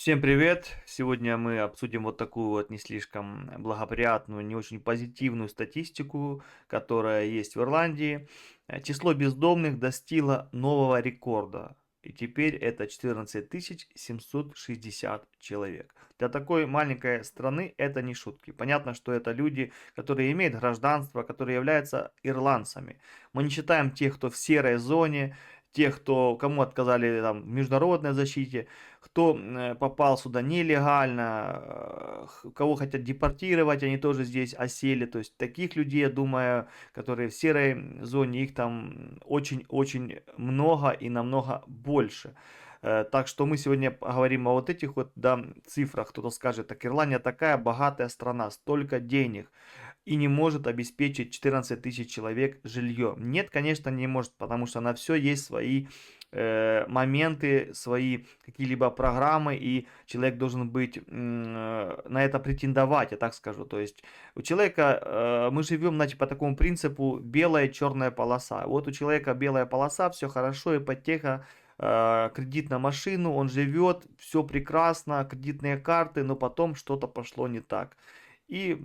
Всем привет! Сегодня мы обсудим вот такую вот не слишком благоприятную, не очень позитивную статистику, которая есть в Ирландии. Число бездомных достигло нового рекорда. И теперь это 14 760 человек. Для такой маленькой страны это не шутки. Понятно, что это люди, которые имеют гражданство, которые являются ирландцами. Мы не считаем тех, кто в серой зоне, тех, кому отказали там, в международной защите, кто попал сюда нелегально, кого хотят депортировать, они тоже здесь осели. То есть таких людей, я думаю, которые в серой зоне, их там очень-очень много и намного больше. Так что мы сегодня поговорим о вот этих вот да, цифрах. Кто-то скажет, так Ирландия такая богатая страна, столько денег и не может обеспечить 14 тысяч человек жильем. Нет, конечно, не может, потому что на все есть свои моменты, свои какие-либо программы, и человек должен быть на это претендовать, я так скажу. То есть у человека, мы живем, значит, по такому принципу белая и черная полоса. Вот у человека белая полоса, все хорошо, ипотека, кредит на машину, он живет, все прекрасно, кредитные карты, но потом что-то пошло не так. И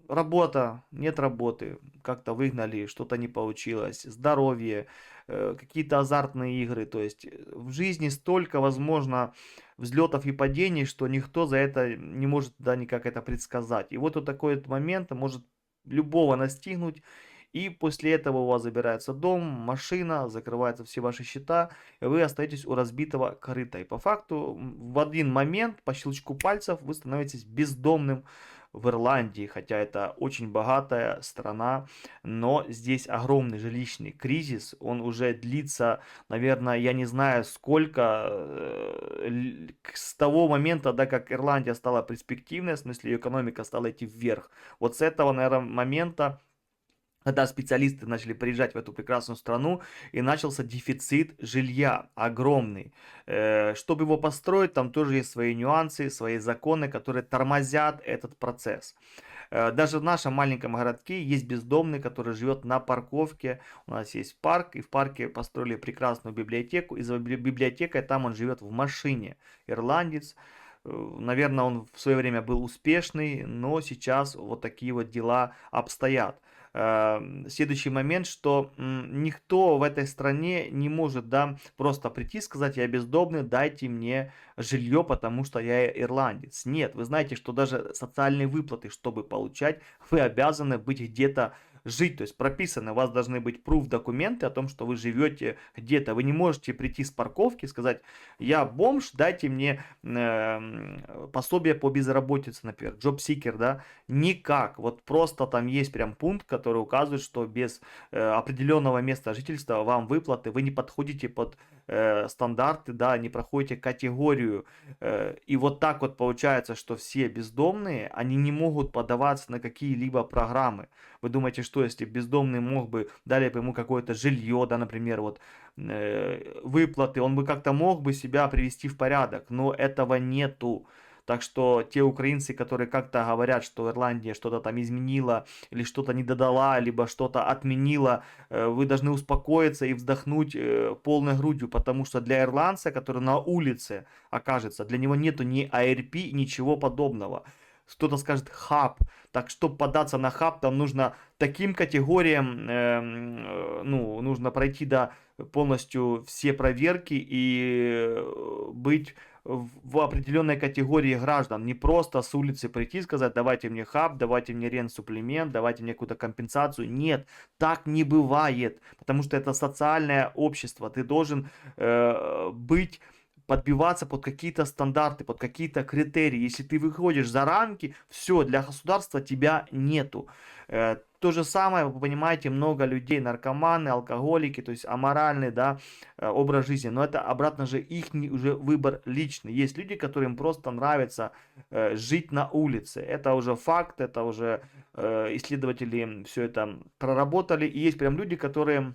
работа, нет работы, как-то выгнали, что-то не получилось, здоровье, какие-то азартные игры. То есть в жизни столько, возможно, взлетов и падений, что никто за это не может да, никак это предсказать. И вот такой вот момент может любого настигнуть, и после этого у вас забирается дом, машина, закрываются все ваши счета, и вы остаетесь у разбитого корыта. И по факту в один момент, по щелчку пальцев, вы становитесь бездомным в Ирландии, хотя это очень богатая страна, но здесь огромный жилищный кризис, он уже длится, наверное, я не знаю сколько, с того момента, да, как Ирландия стала перспективной, в смысле ее экономика стала идти вверх. Вот с этого, наверное, момента когда специалисты начали приезжать в эту прекрасную страну, и начался дефицит жилья огромный. Чтобы его построить, там тоже есть свои нюансы, свои законы, которые тормозят этот процесс. Даже в нашем маленьком городке есть бездомный, который живет на парковке. У нас есть парк, и в парке построили прекрасную библиотеку, и за библиотекой там он живет в машине. Ирландец. Наверное, он в свое время был успешный, но сейчас вот такие вот дела обстоят. Следующий момент, что никто в этой стране не может, да, просто прийти и сказать, я бездомный, дайте мне жилье, потому что я ирландец. Нет, вы знаете, что даже социальные выплаты, чтобы получать, вы обязаны быть где-то жить, то есть прописаны, у вас должны быть пруф документы о том, что вы живете где-то. Вы не можете прийти с парковки и сказать, я бомж, дайте мне пособие по безработице, например, job-seeker, да, никак. Вот просто там есть прям пункт, который указывает, что без определенного места жительства вам выплаты, вы не подходите под стандарты, да, не проходите категорию. И вот так вот получается, что все бездомные, они не могут подаваться на какие-либо программы. Вы думаете, что если бездомный мог бы, дали бы ему какое-то жилье, да, например, вот выплаты, он бы как-то мог бы себя привести в порядок, но этого нету. Так что те украинцы, которые как-то говорят, что Ирландия что-то там изменила, или что-то не додала, либо что-то отменила, вы должны успокоиться и вздохнуть полной грудью, потому что для ирландца, который на улице окажется, для него нету ни ARP, ничего подобного. Кто-то скажет хаб. Так, чтобы податься на хаб, там нужно таким категориям, ну, нужно пройти да, полностью все проверки и быть в определенной категории граждан. Не просто с улицы прийти и сказать, давайте мне хаб, давайте мне рент-суплемент, давайте мне какую-то компенсацию. Нет, так не бывает, потому что это социальное общество. Ты должен быть подбиваться под какие-то стандарты, под какие-то критерии. Если ты выходишь за рамки, все, для государства тебя нету. То же самое, вы понимаете, много людей, наркоманы, алкоголики, то есть аморальный, да, образ жизни, но это обратно же их уже выбор личный. Есть люди, которым просто нравится жить на улице. Это уже факт, это уже исследователи все это проработали. И есть прям люди, которые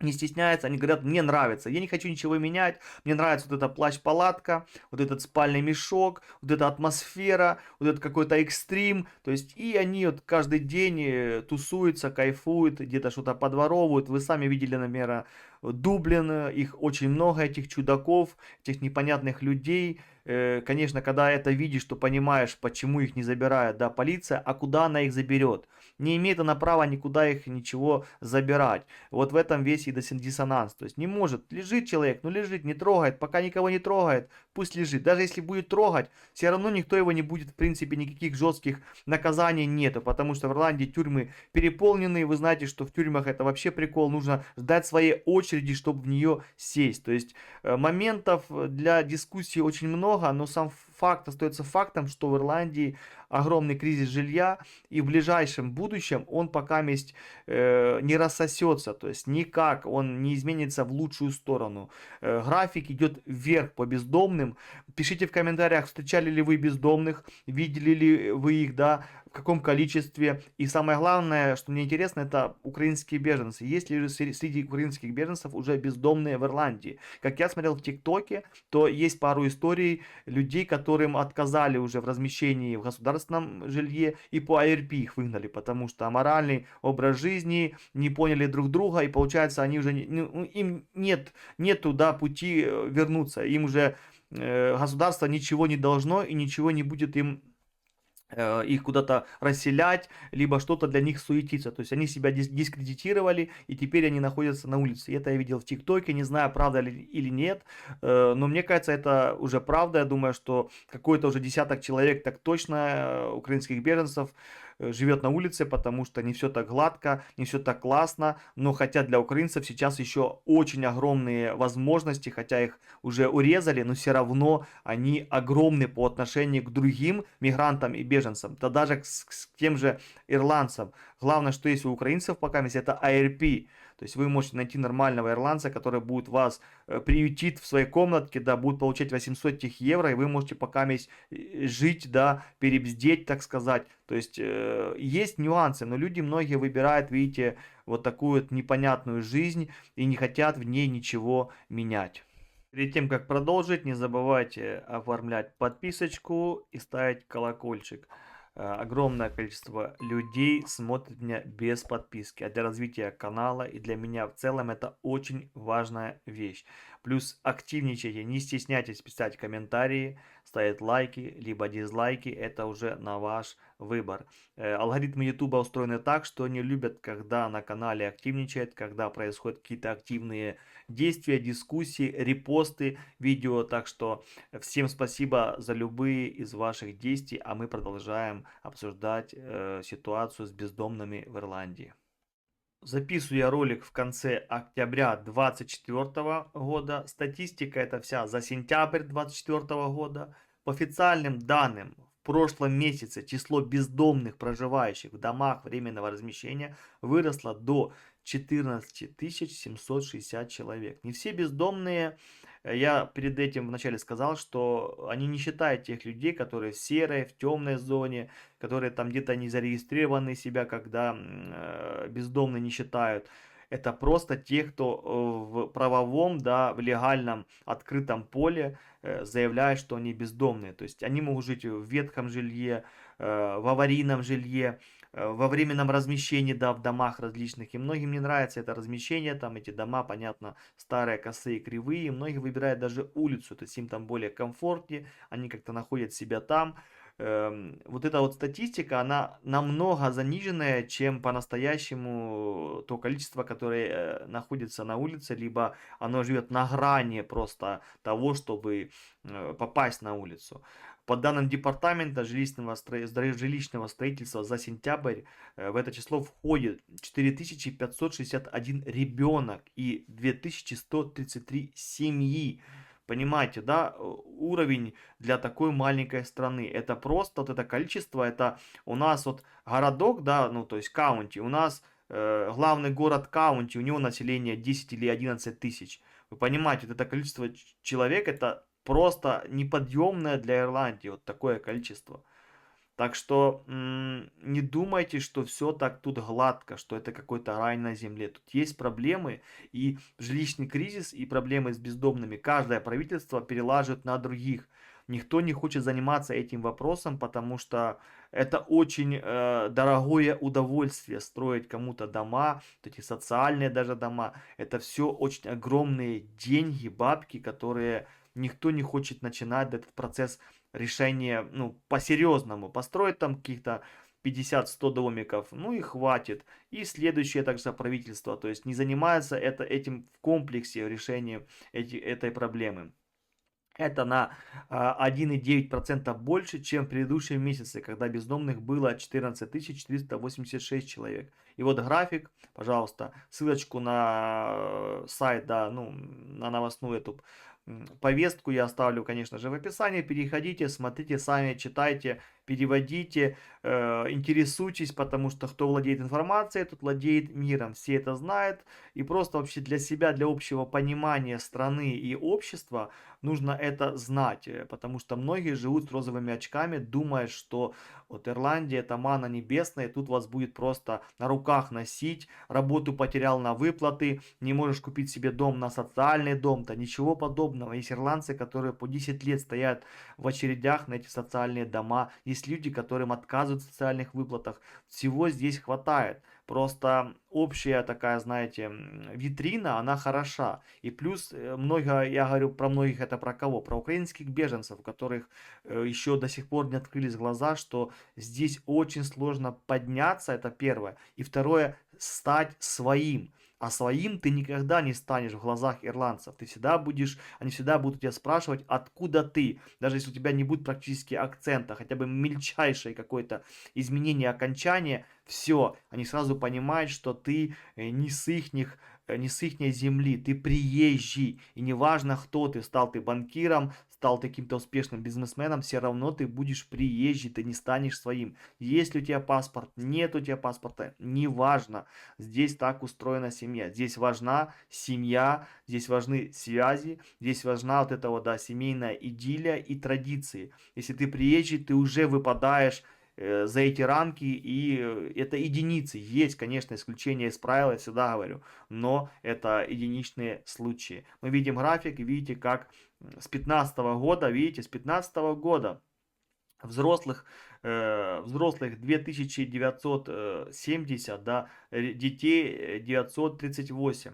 не стесняются, они говорят, мне нравится, я не хочу ничего менять, мне нравится вот эта плащ-палатка, вот этот спальный мешок, вот эта атмосфера, вот этот какой-то экстрим, то есть и они вот каждый день тусуются, кайфуют, где-то что-то подворовывают, вы сами видели, например, Дублин, их очень много, этих чудаков, этих непонятных людей. Конечно, когда это видишь, то понимаешь, почему их не забирает, да, полиция, а куда она их заберет. Не имеет она права никуда их ничего забирать. Вот в этом весь и диссонанс. То есть не может, лежит человек, ну лежит, не трогает, пока никого не трогает, пусть лежит. Даже если будет трогать, все равно никто его не будет, в принципе, никаких жестких наказаний нету, потому что в Ирландии тюрьмы переполнены, вы знаете, что в тюрьмах это вообще прикол, нужно ждать своей очереди, чтобы в нее сесть. То есть моментов для дискуссии очень много, но сам факт остается фактом, что в Ирландии огромный кризис жилья, и в ближайшем будущем он пока не рассосется, то есть никак он не изменится в лучшую сторону. График идет вверх по бездомным. Пишите в комментариях, встречали ли вы бездомных, видели ли вы их, да, в каком количестве. И самое главное, что мне интересно, это украинские беженцы. Есть ли же среди украинских беженцев уже бездомные в Ирландии? Как я смотрел в ТикТоке, то есть пару историй людей, которым отказали уже в размещении в государственном жилье и по АРП их выгнали, потому что аморальный образ жизни, не поняли друг друга, и получается они уже, им нету, да, пути вернуться, им уже государство ничего не должно и ничего не будет им их куда-то расселять, либо что-то для них суетиться. То есть они себя дискредитировали, и теперь они находятся на улице. И это я видел в ТикТоке, не знаю, правда или нет, но мне кажется, это уже правда. Я думаю, что какой-то уже десяток человек так точно украинских беженцев живет на улице, потому что не все так гладко, не все так классно, но хотя для украинцев сейчас еще очень огромные возможности, хотя их уже урезали, но все равно они огромны по отношению к другим мигрантам и беженцам, да даже к тем же ирландцам. Главное, что есть у украинцев пока есть, это АРП. То есть вы можете найти нормального ирландца, который будет вас приютить в своей комнатке, да, будет получать 800 евро, и вы можете пока жить, да, перебздеть, так сказать. То есть есть нюансы, но люди многие выбирают, видите, вот такую вот непонятную жизнь и не хотят в ней ничего менять. Перед тем, как продолжить, не забывайте оформлять подписочку и ставить колокольчик. Огромное количество людей смотрит меня без подписки, а для развития канала и для меня в целом это очень важная вещь. Плюс активничайте, не стесняйтесь писать комментарии, ставить лайки, либо дизлайки, это уже на ваш выбор. Алгоритмы YouTube устроены так, что они любят, когда на канале активничает, когда происходят какие-то активные действия, дискуссии, репосты видео. Так что всем спасибо за любые из ваших действий, а мы продолжаем обсуждать ситуацию с бездомными в Ирландии. Записываю я ролик в конце октября 2024 года. Статистика это вся за сентябрь 2024 года. По официальным данным, в прошлом месяце число бездомных, проживающих в домах временного размещения, выросло до 14 760 человек. Не все бездомные, я перед этим вначале сказал, что они не считают тех людей, которые в серой, в темной зоне, которые там где-то не зарегистрированы себя, когда бездомные не считают. Это просто те, кто в правовом, да, в легальном открытом поле заявляют, что они бездомные. То есть они могут жить в ветхом жилье, в аварийном жилье, во временном размещении, да, в домах различных. И многим не нравится это размещение, там эти дома, понятно, старые, косые, кривые. И многие выбирают даже улицу, то есть им там более комфортнее, они как-то находят себя там. Вот эта вот статистика, она намного заниженная, чем по-настоящему то количество, которое находится на улице, либо оно живет на грани просто того, чтобы попасть на улицу. По данным Департамента жилищного строительства за сентябрь в это число входит 4561 ребенок и 2133 семьи. Понимаете, да, уровень для такой маленькой страны. Это просто вот это количество, это у нас вот городок, да, ну то есть каунти, у нас главный город каунти, у него население 10 или 11 тысяч. Вы понимаете, вот это количество человек, это просто неподъемное для Ирландии, вот такое количество. Так что не думайте, что все так тут гладко, что это какой-то рай на земле. Тут есть проблемы, и жилищный кризис, и проблемы с бездомными каждое правительство перелаживает на других. Никто не хочет заниматься этим вопросом, потому что это очень дорогое удовольствие строить кому-то дома, вот эти социальные даже дома. Это все очень огромные деньги, бабки, которые никто не хочет начинать этот процесс решения, ну, по-серьезному. Построить там каких-то 50-100 домиков, ну и хватит. И следующее также правительство, то есть не занимается этим в комплексе решения этой проблемы. Это на 1,9% больше, чем в предыдущем месяце, когда бездомных было 14 486 человек. И вот график, пожалуйста, ссылочку на сайт, да, ну, на новостную эту повестку я оставлю, конечно же, в описании. Переходите, смотрите сами, читайте, переводите, интересуйтесь, потому что кто владеет информацией, тот владеет миром. Все это знают. И просто вообще для себя, для общего понимания страны и общества нужно это знать, потому что многие живут с розовыми очками, думая, что вот Ирландия это манна небесная, тут вас будет просто на руках носить, работу потерял на выплаты, не можешь купить себе дом на социальный дом-то, ничего подобного. Есть ирландцы, которые по 10 лет стоят в очередях на эти социальные дома, есть люди, которым отказывают в социальных выплатах, всего здесь хватает. Просто общая такая, знаете, витрина, она хороша. И плюс много, я говорю про многих, это про кого? Про украинских беженцев, у которых еще до сих пор не открылись глаза, что здесь очень сложно подняться, это первое. И второе, стать своим. А своим ты никогда не станешь в глазах ирландцев. Ты всегда будешь, они всегда будут тебя спрашивать, откуда ты. Даже если у тебя не будет практически акцента, хотя бы мельчайшее какое-то изменение окончания, все, они сразу понимают, что ты не с ихней земли, ты приезжий. И неважно, кто ты, стал ты банкиром, стал ты каким-то успешным бизнесменом, все равно ты будешь приезжий, ты не станешь своим. Есть ли у тебя паспорт, нет у тебя паспорта, неважно. Здесь так устроена семья. Здесь важна семья, здесь важны связи, здесь важна вот эта вот, да, семейная идиллия и традиции. Если ты приезжий, ты уже выпадаешь за эти рамки, и это единицы. Есть, конечно, исключения из правил, я всегда говорю, но это единичные случаи. Мы видим график, и видите, как с 15 года, видите, с 15 года взрослых, взрослых 2970, да, детей 938.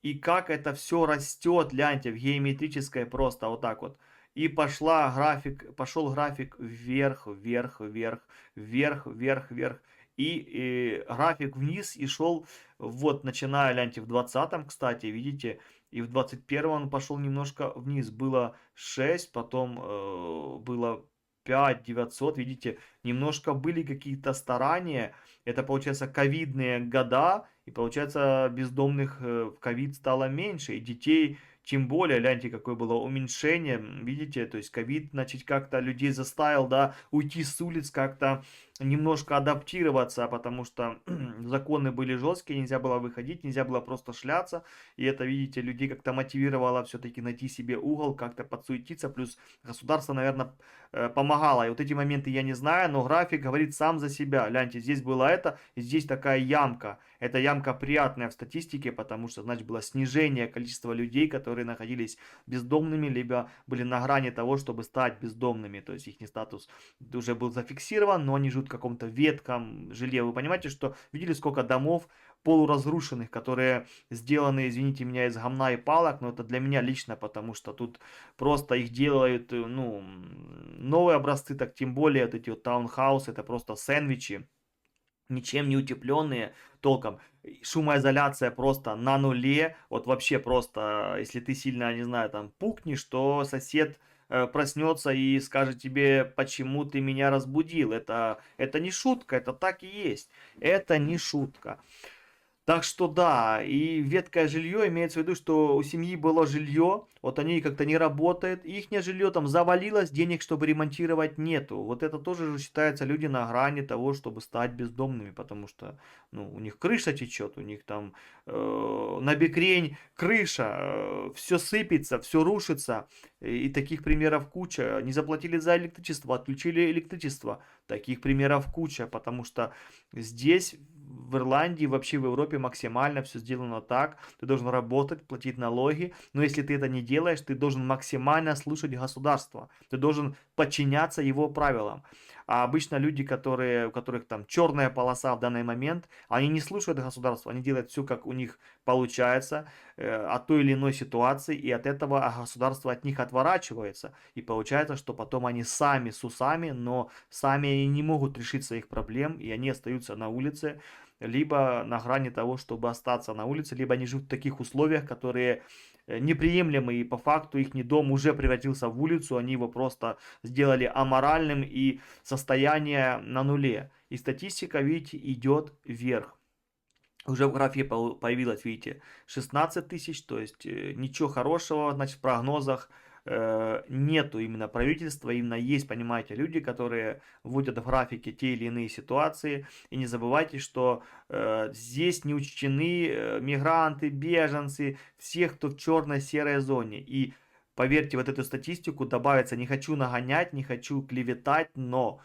И как это все растет, гляньте, в геометрической просто вот так вот. И пошел график вверх, вверх, вверх, вверх, вверх, вверх. И график вниз и шел, вот, начиная, гляньте, в 20-м, кстати, видите, и в 21-м он пошел немножко вниз. Было 6, потом было 5 900, видите, немножко были какие-то старания. Это, получается, ковидные года, и, получается, бездомных в ковид стало меньше, и детей тем более, гляньте, какое было уменьшение, видите, то есть ковид, значит, как-то людей заставил, да, уйти с улиц, как-то немножко адаптироваться, потому что законы были жесткие, нельзя было выходить, нельзя было просто шляться, и это, видите, людей как-то мотивировало все-таки найти себе угол, как-то подсуетиться, плюс государство, наверное, помогало, и вот эти моменты я не знаю, но график говорит сам за себя, гляньте, здесь было это, и здесь такая ямка, эта ямка приятная в статистике, потому что, значит, было снижение количества людей, которые находились бездомными, либо были на грани того, чтобы стать бездомными, то есть их статус уже был зафиксирован, но они живут в каком-то ветком жилье. Вы понимаете, что видели, сколько домов полуразрушенных, которые сделаны, извините меня, из гамна и палок, но это для меня лично, потому что тут просто их делают, ну, новые образцы, так тем более вот эти вот таунхаусы, это просто сэндвичи, ничем не утепленные толком. Шумоизоляция просто на нуле. Вот вообще просто, если ты сильно, не знаю, там пукнешь, то сосед проснется и скажет тебе, почему ты меня разбудил. Это не шутка, это так и есть. Это не шутка. Так что да, и веткое жилье имеется в виду, что у семьи было жилье, вот они как-то не работают, ихнее жилье там завалилось, денег, чтобы ремонтировать нету. Вот это тоже же считается люди на грани того, чтобы стать бездомными, потому что ну, у них крыша течет, у них там набекрень крыша, все сыпется, все рушится, и таких примеров куча. Не заплатили за электричество, отключили электричество, таких примеров куча, потому что здесь в Ирландии, вообще в Европе максимально все сделано так. Ты должен работать, платить налоги, но если ты это не делаешь, ты должен максимально слушать государство. Ты должен подчиняться его правилам. А обычно люди, у которых там черная полоса в данный момент, они не слушают государство, они делают все, как у них получается, от той или иной ситуации, и от этого государство от них отворачивается. И получается, что потом они сами с усами, но сами они не могут решить своих проблем, и они остаются на улице, либо на грани того, чтобы остаться на улице, либо они живут в таких условиях, которые неприемлемы, и по факту их дом уже превратился в улицу, они его просто сделали аморальным, и состояние на нуле. И статистика, видите, идет вверх. Уже в графе появилось, видите, 16 тысяч, то есть ничего хорошего, значит, в прогнозах нету именно правительства, именно есть, понимаете, люди, которые вводят в графике те или иные ситуации. И не забывайте, что здесь не учтены мигранты, беженцы, все, кто в черной, серой зоне. И поверьте, вот эту статистику добавится, не хочу нагонять, не хочу клеветать, но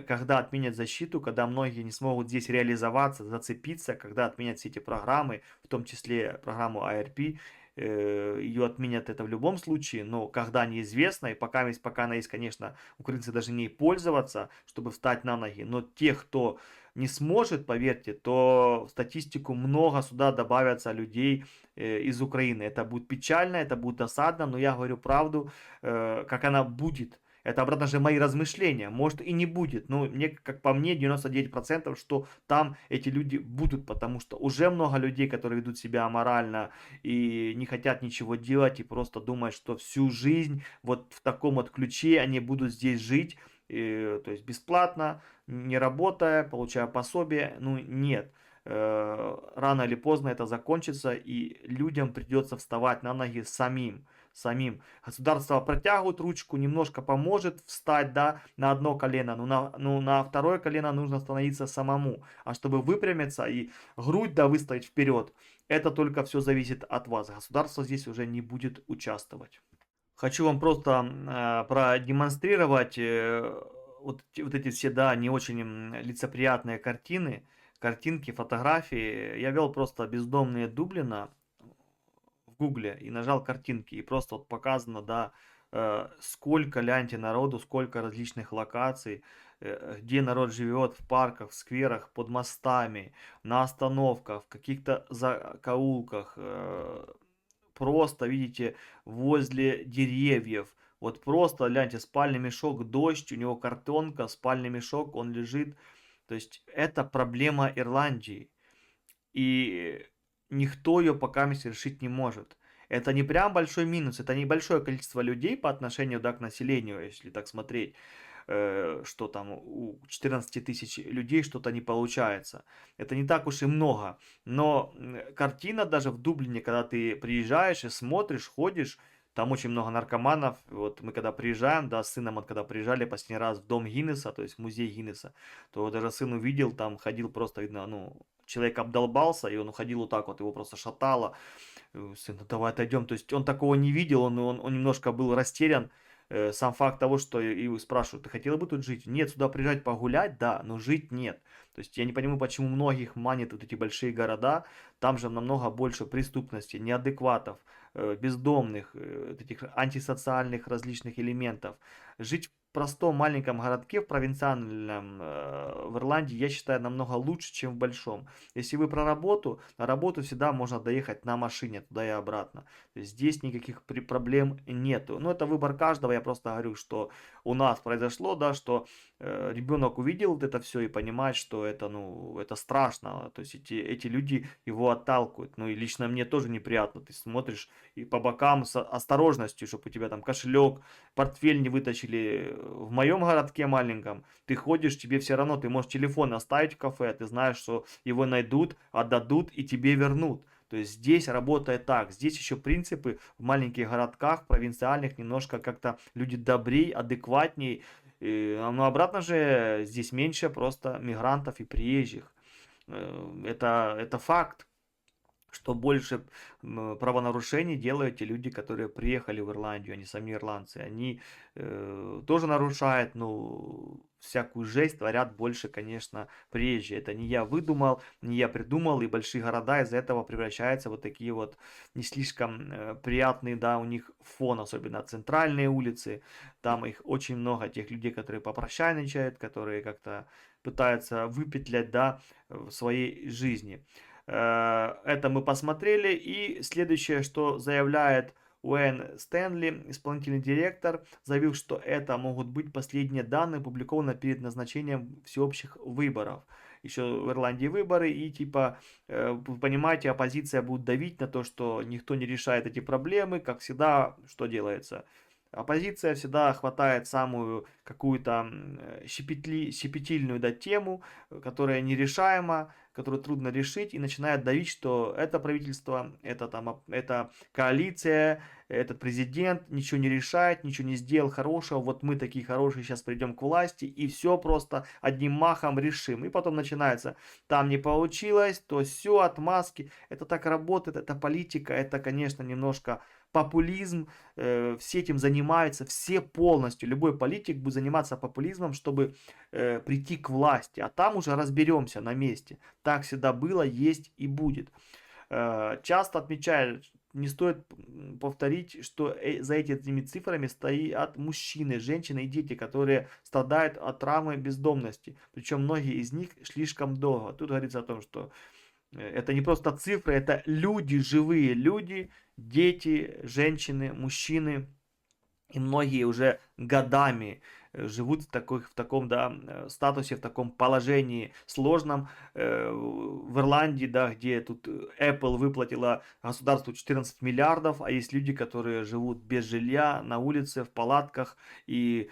когда отменят защиту, когда многие не смогут здесь реализоваться, зацепиться, когда отменят все эти программы, в том числе программу ARP, ее отменят это в любом случае, но когда неизвестно, и пока она есть, конечно, украинцы должны ней пользоваться, чтобы встать на ноги, но тех, кто не сможет, поверьте, то в статистику много сюда добавятся людей из Украины. Это будет печально, это будет досадно, но я говорю правду, как она будет. Это, обратно же, мои размышления. Может и не будет. Но мне, как по мне, 99%, что там эти люди будут. Потому что уже много людей, которые ведут себя аморально и не хотят ничего делать. И просто думают, что всю жизнь вот в таком вот ключе они будут здесь жить. То есть бесплатно, не работая, получая пособие. Ну нет. Рано или поздно это закончится. И людям придется вставать на ноги самим. Государство протягивает ручку, немножко поможет встать, да, на одно колено, но на второе колено нужно становиться самому. А чтобы выпрямиться и грудь, да, выставить вперед, это только все зависит от вас. Государство здесь уже не будет участвовать. Хочу вам просто продемонстрировать вот эти все, да, не очень лицеприятные картинки, фотографии. Я вел просто бездомные Дублина в гугле и нажал картинки, и просто вот показано, да, сколько, гляньте, народу, сколько различных локаций, где народ живет, в парках, в скверах, под мостами, на остановках, в каких-то закоулках, просто, видите, возле деревьев. Вот просто, гляньте, спальный мешок, дождь, у него картонка, спальный мешок, он лежит. То есть это проблема Ирландии. И никто ее пока решить не может. Это не прям большой минус, это небольшое количество людей по отношению, да, к населению, если так смотреть, что там у 14 тысяч людей что-то не получается. Это не так уж и много. Но картина даже в Дублине, когда ты приезжаешь и смотришь, ходишь, там очень много наркоманов. Вот мы когда приезжаем, да, с сыном, вот когда приезжали последний раз в дом Гиннеса, то есть в музей Гиннеса, то даже сын увидел, там ходил просто, видно, ну, человек обдолбался, и он уходил вот так вот, его просто шатало. Сын, ну давай отойдем. То есть он такого не видел, он немножко был растерян. Сам факт того, что и спрашивают, ты хотела бы тут жить? Нет, сюда приезжать погулять, да, но жить нет. То есть я не понимаю, почему многих манят вот эти большие города, там же намного больше преступности, неадекватов, бездомных, этих антисоциальных различных элементов. Жить в простом маленьком городке, в провинциальном, в Ирландии, я считаю, намного лучше, чем в большом. Если вы про работу, на работу всегда можно доехать на машине туда и обратно. То есть здесь никаких проблем нету. Но это выбор каждого. Я просто говорю, что у нас произошло, да, что ребенок увидел вот это все и понимает, что это, ну, это страшно. То есть эти люди его отталкивают. Ну и лично мне тоже неприятно. Ты смотришь и по бокам с осторожностью, чтобы у тебя там кошелек, портфель не вытащили. В моем городке маленьком ты ходишь, тебе все равно, ты можешь телефон оставить в кафе, ты знаешь, что его найдут, отдадут и тебе вернут. То есть здесь работает так. Здесь еще принципы в маленьких городках, провинциальных, немножко как-то люди добрей, адекватней. Но обратно же здесь меньше просто мигрантов и приезжих. Это факт, что больше правонарушений делают те люди, которые приехали в Ирландию, а не сами ирландцы. Они тоже нарушают, ну, всякую жесть творят больше, конечно, приезжие. Это не я выдумал, не я придумал, и большие города из-за этого превращаются в вот такие вот не слишком приятные, да, у них фон, особенно центральные улицы, там их очень много, тех людей, которые попрощайничают, которые как-то пытаются выпетлять, да, в своей жизни. Это мы посмотрели, и следующее, что заявляет Уэйн Стэнли, исполнительный директор, заявил, что это могут быть последние данные, опубликованные перед назначением всеобщих выборов. Еще в Ирландии выборы, и типа, вы понимаете, оппозиция будет давить на то, что никто не решает эти проблемы, как всегда, что делается? Оппозиция всегда хватает самую какую-то щепетильную, да, тему, которая нерешаема, которую трудно решить, и начинает давить, что это правительство, это, там, это коалиция, этот президент ничего не решает, ничего не сделал хорошего, вот мы такие хорошие сейчас придем к власти, и все просто одним махом решим. И потом начинается, там не получилось, то все, отмазки, это так работает, это политика, это, конечно, немножко популизм, все этим занимаются, все полностью, любой политик будет заниматься популизмом, чтобы прийти к власти, а там уже разберемся на месте. Так всегда было, есть и будет. Часто отмечают, не стоит повторить, что за этими цифрами стоят мужчины, женщины и дети, которые страдают от травмы бездомности. Причем многие из них слишком долго. Тут говорится о том, что это не просто цифры, это люди, живые люди, дети, женщины, мужчины. И многие уже годами живут в таком, да, статусе, в таком положении сложном. В Ирландии, да, где тут Apple выплатила государству 14 миллиардов, а есть люди, которые живут без жилья, на улице, в палатках, и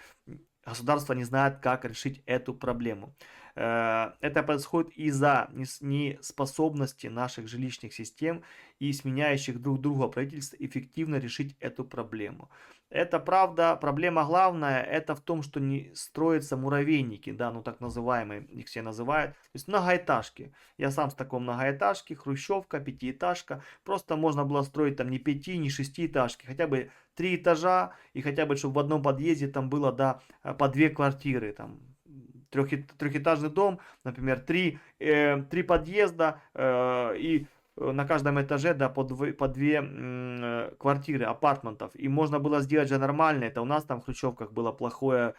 государство не знает, как решить эту проблему. Это происходит из-за неспособности наших жилищных систем и сменяющих друг друга правительств эффективно решить эту проблему. Это правда, проблема главная, это в том, что не строятся муравейники, да, ну так называемые, их все называют, то есть многоэтажки. Я сам с такой многоэтажки, хрущевка, пятиэтажка, просто можно было строить там не пяти, не шестиэтажки, хотя бы 3 этажа, и хотя бы, чтобы в одном подъезде там было, да, по 2 квартиры, там, трехэтажный дом, например, 3 подъезда, и на каждом этаже, да, по две квартиры, апартментов. И можно было сделать же нормально. Это у нас там в Хрущевках была плохая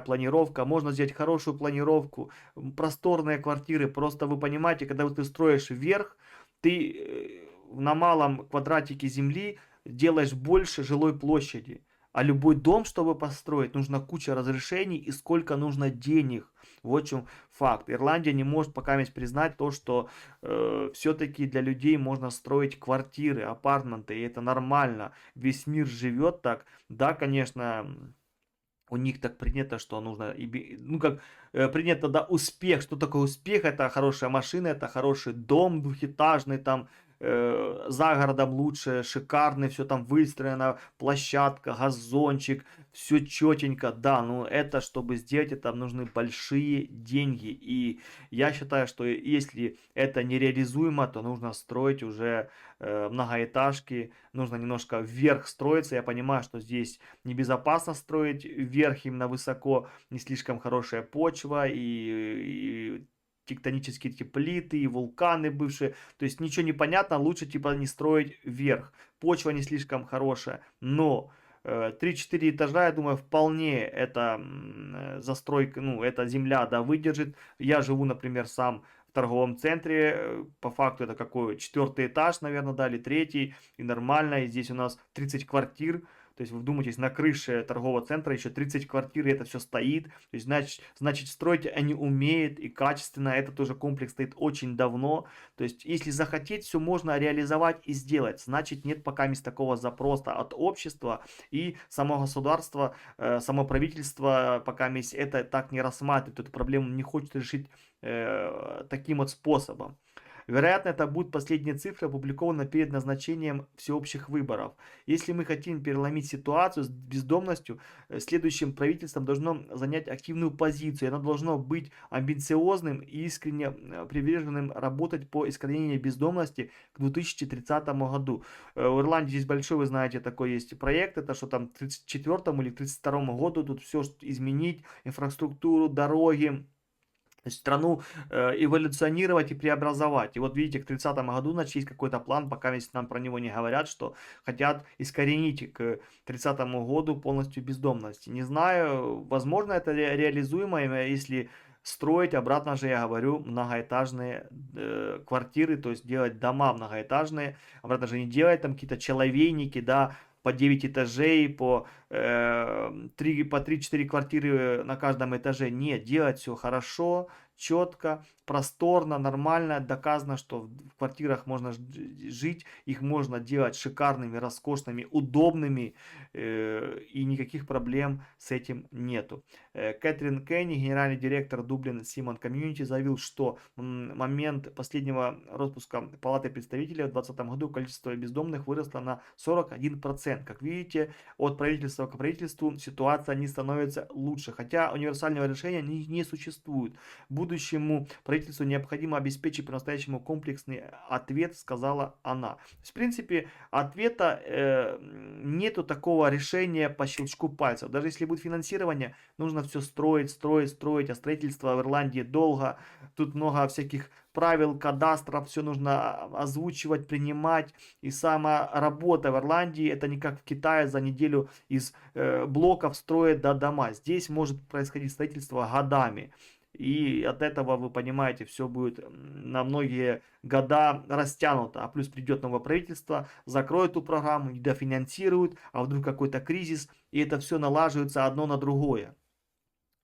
планировка. Можно сделать хорошую планировку, просторные квартиры. Просто вы понимаете, когда ты строишь вверх, ты на малом квадратике земли делаешь больше жилой площади. А любой дом, чтобы построить, нужно куча разрешений и сколько нужно денег. Вот в чем факт. Ирландия не может пока признать то, что все-таки для людей можно строить квартиры, апартменты, и это нормально. Весь мир живет так. Да, конечно, у них так принято, что нужно, ну как принято, да, успех. Что такое успех? Это хорошая машина, это хороший дом двухэтажный, там за городом лучше, шикарный, все там выстроено, площадка, газончик, все четенько, да, но это, чтобы сделать это, нужны большие деньги, и я считаю, что если это нереализуемо, то нужно строить уже многоэтажки, нужно немножко вверх строиться, я понимаю, что здесь небезопасно строить вверх именно высоко, не слишком хорошая почва, и тектонические эти плиты, и вулканы бывшие. То есть ничего не понятно, лучше типа не строить вверх. Почва не слишком хорошая, но 3-4 этажа, я думаю, вполне эта застройка, ну, эта земля, да, выдержит. Я живу, например, сам в торговом центре, по факту это какой, 4-й этаж, наверное, да, или 3-й, и нормально, и здесь у нас 30 квартир. То есть вы вдумайтесь, на крыше торгового центра еще 30 квартир, и это все стоит. То есть, значит, строить они умеют и качественно. Это тоже комплекс стоит очень давно. То есть, если захотеть, все можно реализовать и сделать. Значит, нет пока такого запроса от общества, и само государство, само правительство пока это так не рассматривает, эту проблему не хочет решить таким вот способом. Вероятно, это будут последние цифры, опубликованы перед назначением всеобщих выборов. Если мы хотим переломить ситуацию с бездомностью, следующим правительством должно занять активную позицию. Оно должно быть амбициозным и искренне приверженным работать по искоренению бездомности к 2030 году. В Ирландии здесь большой, вы знаете, такой есть проект. Это что там к 34 или 32 году тут все изменить, инфраструктуру, дороги, страну эволюционировать и преобразовать. И вот видите, к 30 году, значит, есть какой-то план, пока ведь нам про него не говорят, что хотят искоренить к 30 году полностью бездомность. Не знаю, возможно, это реализуемо, если строить, обратно же я говорю, многоэтажные квартиры, то есть делать дома многоэтажные, обратно же не делать там какие-то человейники, да, по 9 этажей, по 3-4 квартиры на каждом этаже. Нет, делать все хорошо, четко, просторно, нормально. Доказано, что в квартирах можно жить, их можно делать шикарными, роскошными, удобными, и никаких проблем с этим нету. Кэтрин Кенни, генеральный директор Dublin Simon Community, заявил, что в момент последнего распуска Палаты представителей в 2020 году количество бездомных выросло на 41%. Как видите, от правительства к правительству ситуация не становится лучше, хотя универсального решения не существует. Будущему правительству необходимо обеспечить по-настоящему комплексный ответ, сказала она. В принципе, ответа нету такого решения по щелчку пальцев. Даже если будет финансирование, нужно все строить, а строительство в Ирландии долго. Тут много всяких правил, кадастров, все нужно озвучивать, принимать. И сама работа в Ирландии, это не как в Китае за неделю из блоков строят до дома. Здесь может происходить строительство годами. И от этого, вы понимаете, все будет на многие года растянуто. А плюс придет новое правительство, закроет эту программу, недофинансирует, а вдруг какой-то кризис, и это все налаживается одно на другое.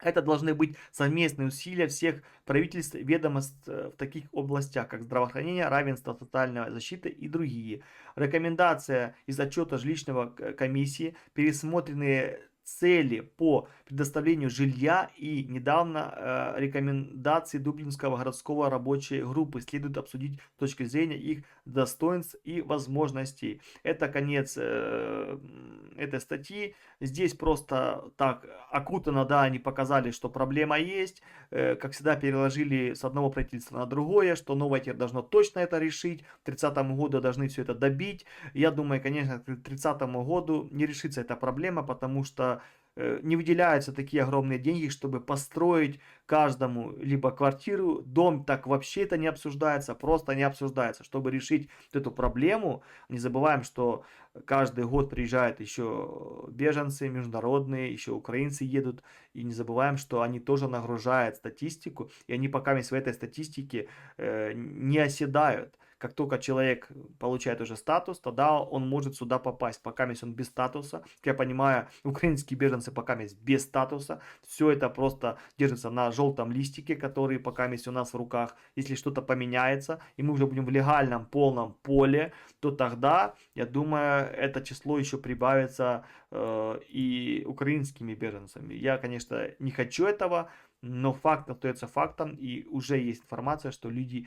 Это должны быть совместные усилия всех правительств, ведомств в таких областях, как здравоохранение, равенство, социальная защита и другие. Рекомендация из отчета жилищного комиссии, пересмотренные цели по предоставлению жилья и недавно рекомендации Дублинского городского рабочей группы следует обсудить с точки зрения их достоинств и возможностей. Это конец этой статьи. Здесь просто так окутано, да, они показали, что проблема есть, как всегда переложили с одного правительства на другое, что новое теперь должно точно это решить, к 30 году должны все это добить. Я думаю, конечно, к 30 году не решится эта проблема, потому что не выделяются такие огромные деньги, чтобы построить каждому либо квартиру, дом, так вообще это не обсуждается, просто не обсуждается. Чтобы решить эту проблему, не забываем, что каждый год приезжают еще беженцы международные, еще украинцы едут, и не забываем, что они тоже нагружают статистику, и они пока в этой статистике не оседают. Как только человек получает уже статус, тогда он может сюда попасть. Пока он без статуса, как я понимаю, украинские беженцы пока без статуса. Все это просто держится на желтом листике, который пока у нас в руках. Если что-то поменяется, и мы уже будем в легальном полном поле, то тогда, я думаю, это число еще прибавится и украинскими беженцами. Я, конечно, не хочу этого, но факт остается фактом, и уже есть информация, что люди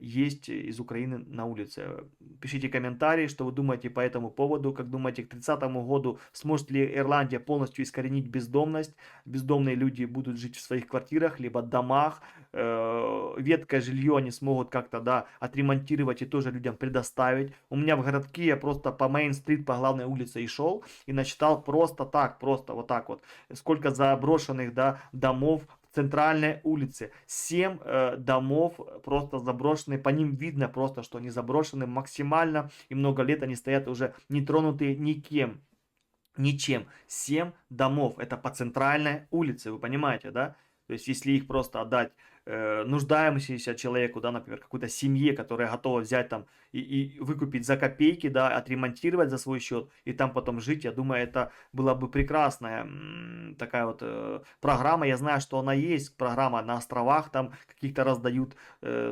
есть из Украины на улице. Пишите комментарии, что вы думаете по этому поводу, как думаете, к 30 году сможет ли Ирландия полностью искоренить бездомность. Бездомные люди будут жить в своих квартирах, либо домах, веткое жилье они смогут как-то, да, отремонтировать и тоже людям предоставить. У меня в городке я просто по Мейн-стрит, по главной улице и шел, и насчитал просто так, просто вот так вот, сколько заброшенных, да, домов в центральной улице. 7 домов просто заброшенные, по ним видно просто, что они заброшены максимально, и много лет они стоят уже не тронутые никем. Ничем. 7 домов. Это по центральной улице, вы понимаете, да? То есть, если их просто отдать нуждающемуся человеку, да, например, какой-то семье, которая готова взять там и выкупить за копейки, да, отремонтировать за свой счет и там потом жить, я думаю, это была бы прекрасная такая вот программа. Я знаю, что она есть, программа на островах, там каких-то раздают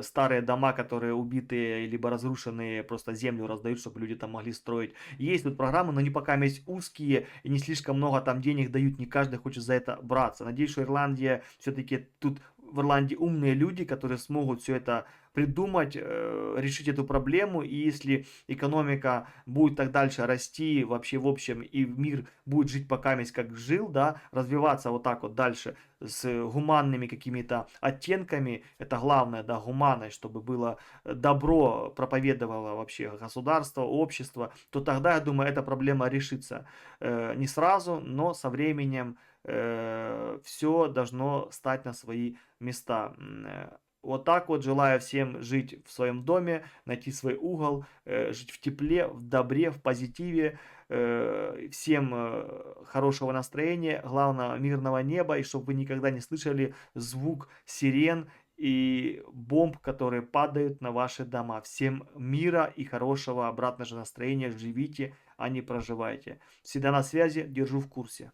старые дома, которые убитые, либо разрушенные, просто землю раздают, чтобы люди там могли строить. Есть тут программы, но они пока есть узкие и не слишком много там денег дают, не каждый хочет за это браться. Надеюсь, что Ирландия все-таки тут в Ирландии умные люди, которые смогут все это придумать, решить эту проблему. И если экономика будет так дальше расти вообще в общем, и мир будет жить покаместь как жил, да, развиваться вот так вот дальше с гуманными какими-то оттенками, это главное, да, гуманность, чтобы было добро проповедовало вообще государство, общество, то тогда, я думаю, эта проблема решится. Не сразу, но со временем все должно стать на свои места. Вот так вот желаю всем жить в своем доме, найти свой угол, жить в тепле, в добре, в позитиве. Всем хорошего настроения, главное мирного неба, и чтобы вы никогда не слышали звук сирен и бомб, которые падают на ваши дома. Всем мира и хорошего обратного же настроения. Живите, а не проживайте. Всегда на связи, держу в курсе.